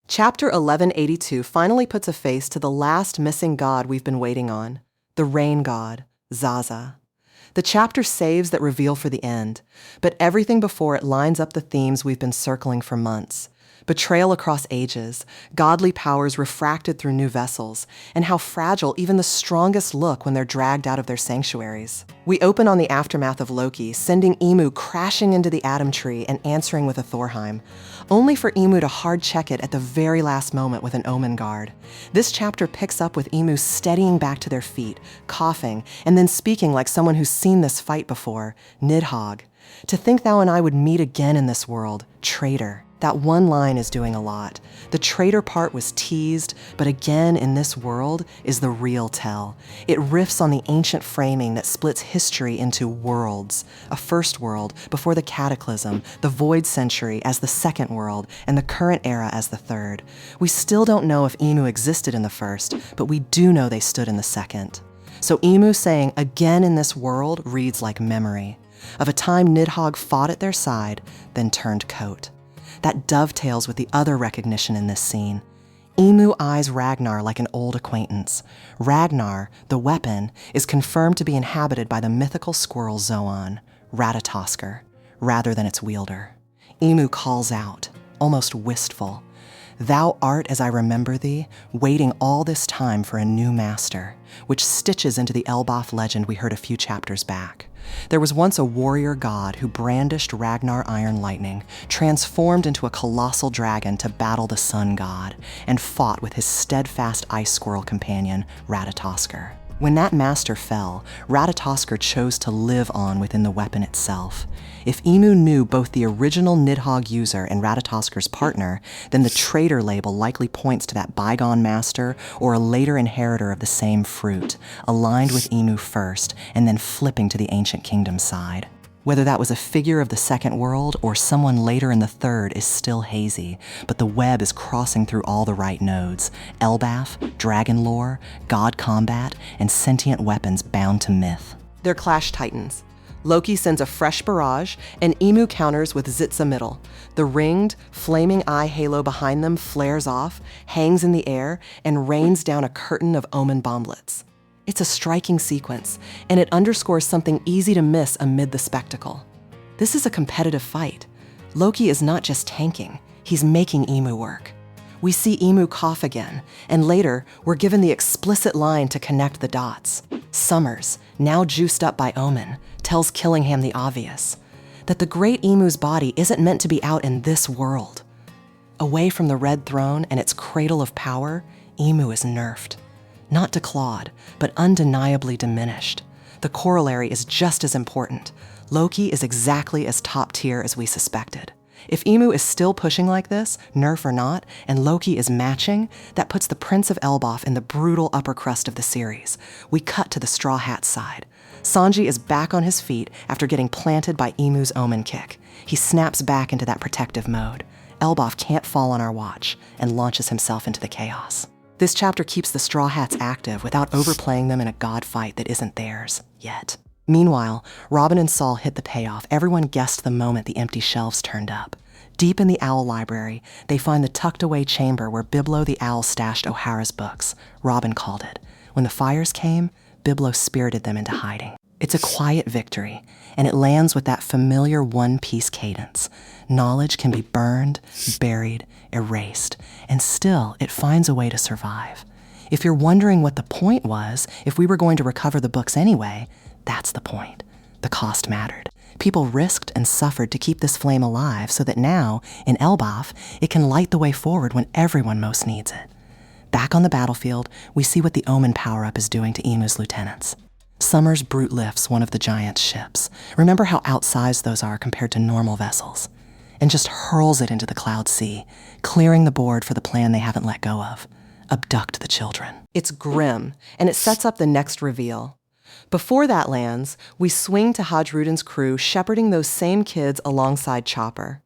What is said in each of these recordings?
Chapter 1182 finally puts a face to the last missing god we've been waiting on, the rain god, Zaza. The chapter saves that reveal for the end, but everything before it lines up the themes we've been circling for months. Betrayal across ages, godly powers refracted through new vessels, and how fragile even the strongest look when they're dragged out of their sanctuaries. We open on the aftermath of Loki, sending Emu crashing into the Atom Tree and answering with a Thorheim, only for Emu to hard check it at the very last moment with an Omen guard. This chapter picks up with Emu steadying back to their feet, coughing, and then speaking like someone who's seen this fight before, Nidhogg. To think thou and I would meet again in this world, traitor. That one line is doing a lot. The traitor part was teased, but again in this world is the real tell. It riffs on the ancient framing that splits history into worlds. A first world before the cataclysm, the void century as the second world, and the current era as the third. We still don't know if Emu existed in the first, but we do know they stood in the second. So Emu saying again in this world reads like memory of a time Nidhogg fought at their side, then turned coat. That dovetails with the other recognition in this scene. Emu eyes Ragnar like an old acquaintance. Ragnar, the weapon, is confirmed to be inhabited by the mythical squirrel Zoan, Ratatosker, rather than its wielder. Emu calls out, almost wistful, "Thou art as I remember thee, waiting all this time for a new master," which stitches into the Elbaf legend we heard a few chapters back. There was once a warrior god who brandished Ragnar Iron Lightning, transformed into a colossal dragon to battle the sun god, and fought with his steadfast ice squirrel companion, Ratatosker. When that master fell, Ratatosker chose to live on within the weapon itself. If Emu knew both the original Nidhogg user and Ratatosker's partner, then the traitor label likely points to that bygone master or a later inheritor of the same fruit, aligned with Emu first and then flipping to the ancient kingdom side. Whether that was a figure of the second world or someone later in the third is still hazy, but the web is crossing through all the right nodes: Elbaf, dragon lore, god combat, and sentient weapons bound to myth. They're clash titans. Loki sends a fresh barrage, and Emu counters with Zitza Middle. The ringed, flaming eye halo behind them flares off, hangs in the air, and rains down a curtain of Omen bomblets. It's a striking sequence, and it underscores something easy to miss amid the spectacle. This is a competitive fight. Loki is not just tanking, he's making Emu work. We see Emu cough again, and later, we're given the explicit line to connect the dots. Summers, now juiced up by Omen, tells Killingham the obvious, that the great Emu's body isn't meant to be out in this world. Away from the Red Throne and its cradle of power, Emu is nerfed. Not declawed, but undeniably diminished. The corollary is just as important. Loki is exactly as top tier as we suspected. If Emu is still pushing like this, nerf or not, and Loki is matching, that puts the Prince of Elbaf in the brutal upper crust of the series. We cut to the Straw Hat's side. Sanji is back on his feet after getting planted by Emu's Omen kick. He snaps back into that protective mode. Elbaf can't fall on our watch and launches himself into the chaos. This chapter keeps the Straw Hats active without overplaying them in a god fight that isn't theirs, yet. Meanwhile, Robin and Saul hit the payoff everyone guessed the moment the empty shelves turned up. Deep in the Owl Library, they find the tucked-away chamber where Biblo the Owl stashed O'Hara's books. Robin called it. When the fires came, Biblo spirited them into hiding. It's a quiet victory, and it lands with that familiar one-piece cadence. Knowledge can be burned, buried, erased, and still it finds a way to survive. If you're wondering what the point was, if we were going to recover the books anyway, that's the point. The cost mattered. People risked and suffered to keep this flame alive so that now, in Elbaf, it can light the way forward when everyone most needs it. Back on the battlefield, we see what the Omen power-up is doing to Emu's lieutenants. Summers brute lifts one of the giant's ships. Remember how outsized those are compared to normal vessels. And just hurls it into the cloud sea, clearing the board for the plan they haven't let go of. Abduct the children. It's grim, and it sets up the next reveal. Before that lands, we swing to Hajrudin's crew shepherding those same kids alongside Chopper.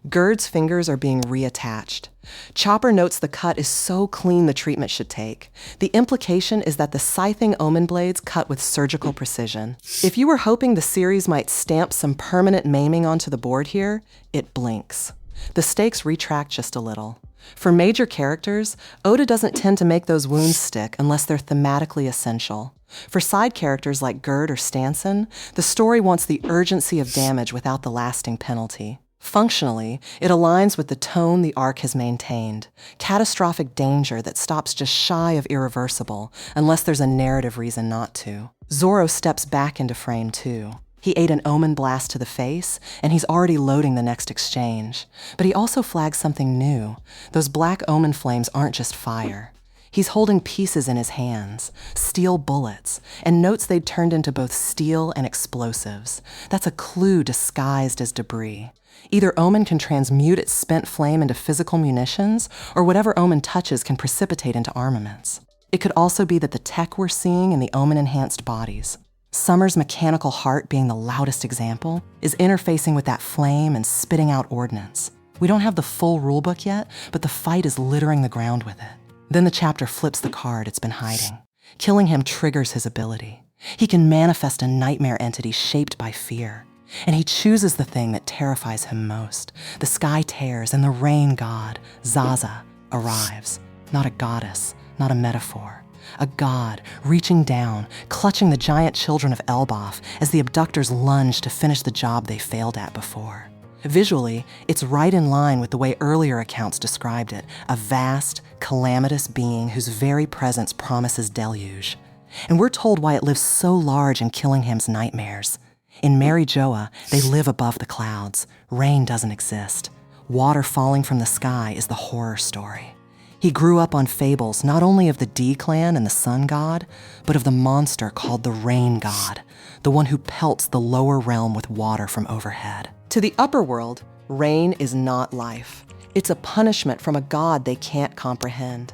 Gerd's fingers are being reattached. Chopper notes the cut is so clean the treatment should take. The implication is that the scything Omen blades cut with surgical precision. If you were hoping the series might stamp some permanent maiming onto the board here, it blinks. The stakes retract just a little. For major characters, Oda doesn't tend to make those wounds stick unless they're thematically essential. For side characters like Gerd or Stanson, the story wants the urgency of damage without the lasting penalty. Functionally, it aligns with the tone the arc has maintained. Catastrophic danger that stops just shy of irreversible, unless there's a narrative reason not to. Zoro steps back into frame too. He ate an Omen blast to the face, and he's already loading the next exchange. But he also flags something new. Those black Omen flames aren't just fire. He's holding pieces in his hands, steel bullets, and notes they'd turned into both steel and explosives. That's a clue disguised as debris. Either Omen can transmute its spent flame into physical munitions, or whatever Omen touches can precipitate into armaments. It could also be that the tech we're seeing in the Omen-enhanced bodies, Summer's mechanical heart being the loudest example, is interfacing with that flame and spitting out ordnance. We don't have the full rulebook yet, but the fight is littering the ground with it. Then the chapter flips the card it's been hiding. Killing him triggers his ability. He can manifest a nightmare entity shaped by fear. And he chooses the thing that terrifies him most. The sky tears and the rain god, Zaza, arrives. Not a goddess, not a metaphor. A god reaching down, clutching the giant children of Elbaf as the abductors lunge to finish the job they failed at before. Visually, it's right in line with the way earlier accounts described it, a vast, calamitous being whose very presence promises deluge. And we're told why it lives so large in Killingham's nightmares. In Mary Joa, they live above the clouds. Rain doesn't exist. Water falling from the sky is the horror story. He grew up on fables not only of the D clan and the sun god, but of the monster called the rain god, the one who pelts the lower realm with water from overhead. To the upper world, rain is not life. It's a punishment from a god they can't comprehend.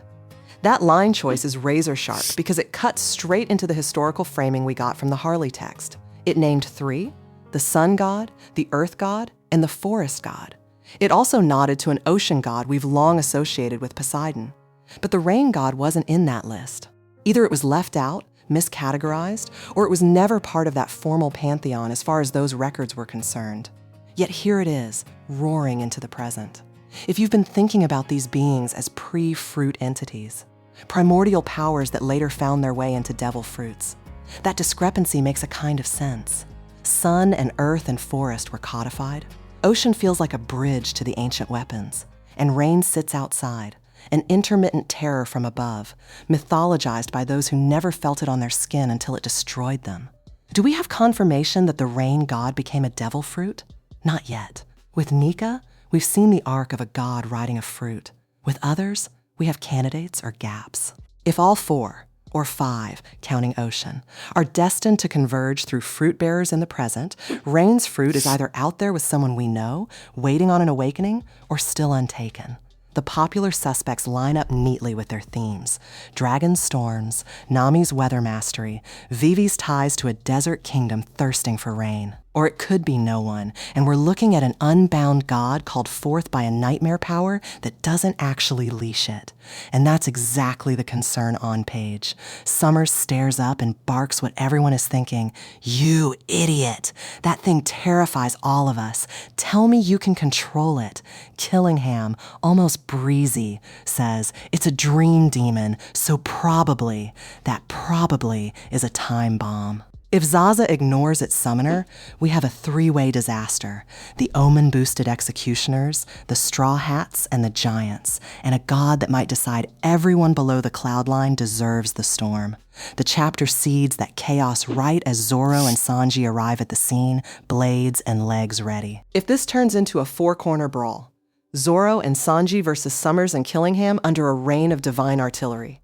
That line choice is razor sharp because it cuts straight into the historical framing we got from the Harley text. It named three: the sun god, the earth god, and the forest god. It also nodded to an ocean god we've long associated with Poseidon. But the rain god wasn't in that list. Either it was left out, miscategorized, or it was never part of that formal pantheon as far as those records were concerned. Yet here it is, roaring into the present. If you've been thinking about these beings as pre-fruit entities, primordial powers that later found their way into devil fruits, that discrepancy makes a kind of sense. Sun and earth and forest were codified. Ocean feels like a bridge to the ancient weapons, and rain sits outside, an intermittent terror from above, mythologized by those who never felt it on their skin until it destroyed them. Do we have confirmation that the rain god became a devil fruit? Not yet. With Nika, we've seen the arc of a god riding a fruit. With others, we have candidates or gaps. If all four, or five, counting ocean, are destined to converge through fruit bearers in the present, Rain's fruit is either out there with someone we know, waiting on an awakening, or still untaken. The popular suspects line up neatly with their themes: dragon storms, Nami's weather mastery, Vivi's ties to a desert kingdom thirsting for rain. Or it could be no one, and we're looking at an unbound god called forth by a nightmare power that doesn't actually leash it. And that's exactly the concern on page. Summers stares up and barks what everyone is thinking. You idiot! That thing terrifies all of us. Tell me you can control it. Killingham, almost breezy, says, it's a dream demon, so probably, that probably is a time bomb. If Zaza ignores its summoner, we have a three-way disaster: the Omen-boosted executioners, the Straw Hats, and the Giants, and a god that might decide everyone below the cloud line deserves the storm. The chapter seeds that chaos right as Zoro and Sanji arrive at the scene, blades and legs ready. If this turns into a four-corner brawl, Zoro and Sanji versus Summers and Killingham under a rain of divine artillery.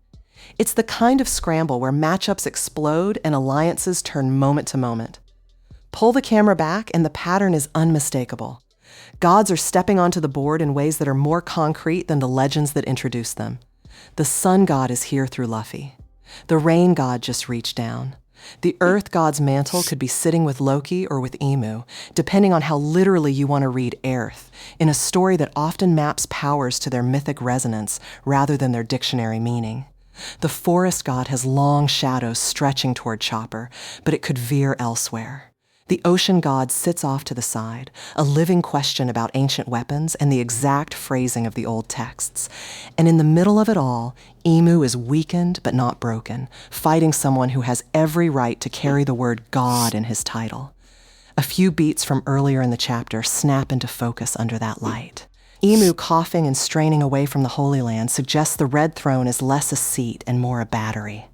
It's the kind of scramble where matchups explode and alliances turn moment to moment. Pull the camera back and the pattern is unmistakable. Gods are stepping onto the board in ways that are more concrete than the legends that introduced them. The sun god is here through Luffy. The rain god just reached down. The earth god's mantle could be sitting with Loki or with Emu, depending on how literally you want to read Earth, in a story that often maps powers to their mythic resonance rather than their dictionary meaning. The forest god has long shadows stretching toward Chopper, but it could veer elsewhere. The ocean god sits off to the side, a living question about ancient weapons and the exact phrasing of the old texts. And in the middle of it all, Emu is weakened but not broken, fighting someone who has every right to carry the word God in his title. A few beats from earlier in the chapter snap into focus under that light. Emu coughing and straining away from the Holy Land suggests the Red Throne is less a seat and more a battery.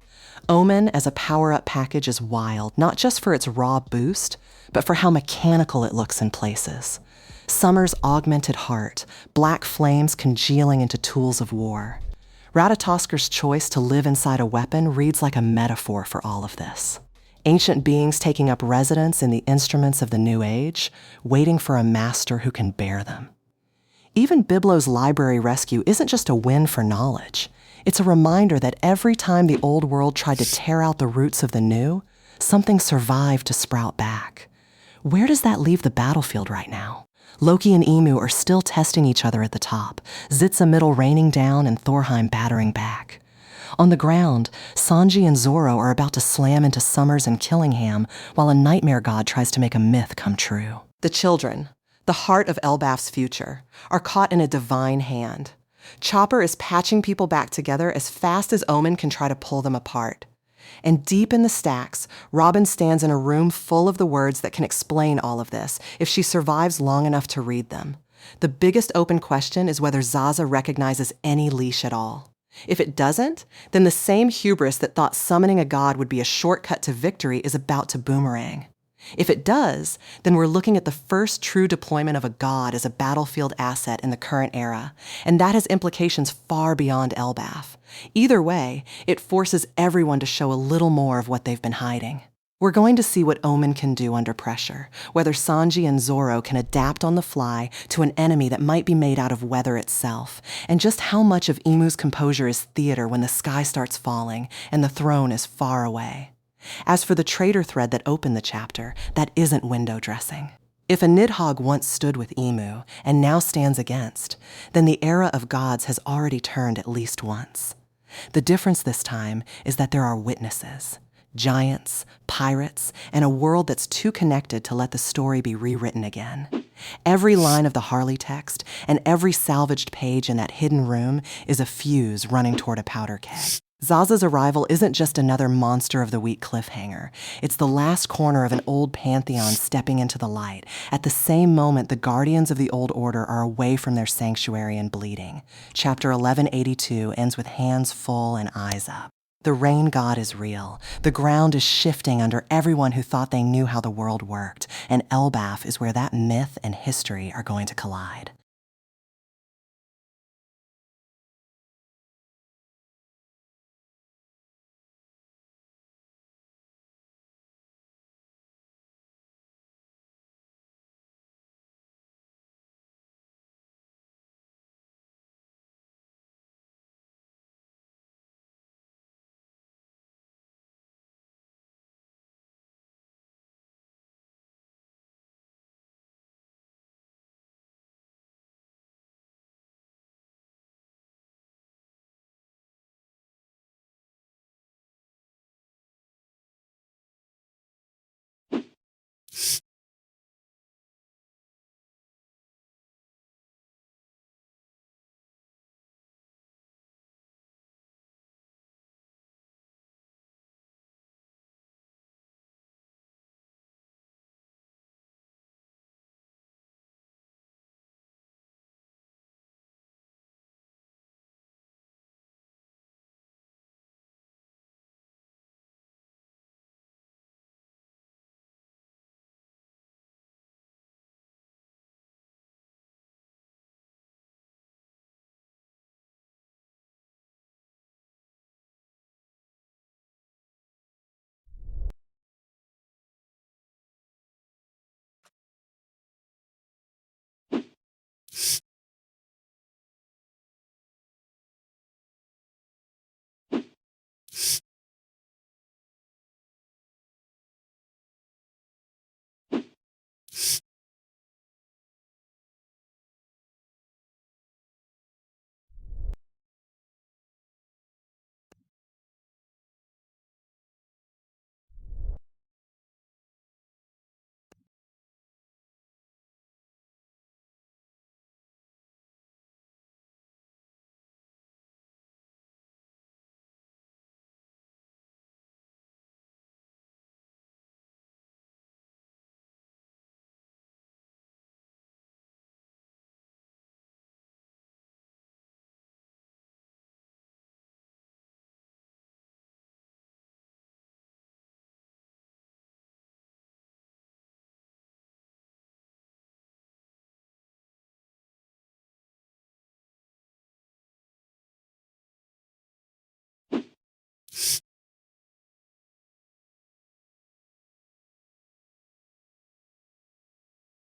Omen as a power-up package is wild, not just for its raw boost, but for how mechanical it looks in places. Summer's augmented heart, black flames congealing into tools of war. Ratatosker's choice to live inside a weapon reads like a metaphor for all of this. Ancient beings taking up residence in the instruments of the New Age, waiting for a master who can bear them. Even Biblo's library rescue isn't just a win for knowledge. It's a reminder that every time the old world tried to tear out the roots of the new, something survived to sprout back. Where does that leave the battlefield right now? Loki and Emu are still testing each other at the top, Zitza Middle raining down and Thorheim battering back. On the ground, Sanji and Zoro are about to slam into Summers and Killingham while a nightmare god tries to make a myth come true. The children, the heart of Elbaf's future, are caught in a divine hand. Chopper is patching people back together as fast as Omen can try to pull them apart. And deep in the stacks, Robin stands in a room full of the words that can explain all of this if she survives long enough to read them. The biggest open question is whether Zaza recognizes any leash at all. If it doesn't, then the same hubris that thought summoning a god would be a shortcut to victory is about to boomerang. If it does, then we're looking at the first true deployment of a god as a battlefield asset in the current era, and that has implications far beyond Elbaf. Either way, it forces everyone to show a little more of what they've been hiding. We're going to see what Omen can do under pressure, whether Sanji and Zoro can adapt on the fly to an enemy that might be made out of weather itself, and just how much of Emu's composure is theater when the sky starts falling and the throne is far away. As for the traitor thread that opened the chapter, that isn't window dressing. If a Nidhogg once stood with Emu and now stands against, then the era of gods has already turned at least once. The difference this time is that there are witnesses, giants, pirates, and a world that's too connected to let the story be rewritten again. Every line of the Harley text and every salvaged page in that hidden room is a fuse running toward a powder keg. Zaza's arrival isn't just another monster of the week cliffhanger. It's the last corner of an old pantheon stepping into the light. At the same moment, the guardians of the old order are away from their sanctuary and bleeding. Chapter 1182 ends with hands full and eyes up. The rain god is real. The ground is shifting under everyone who thought they knew how the world worked, and Elbaf is where that myth and history are going to collide.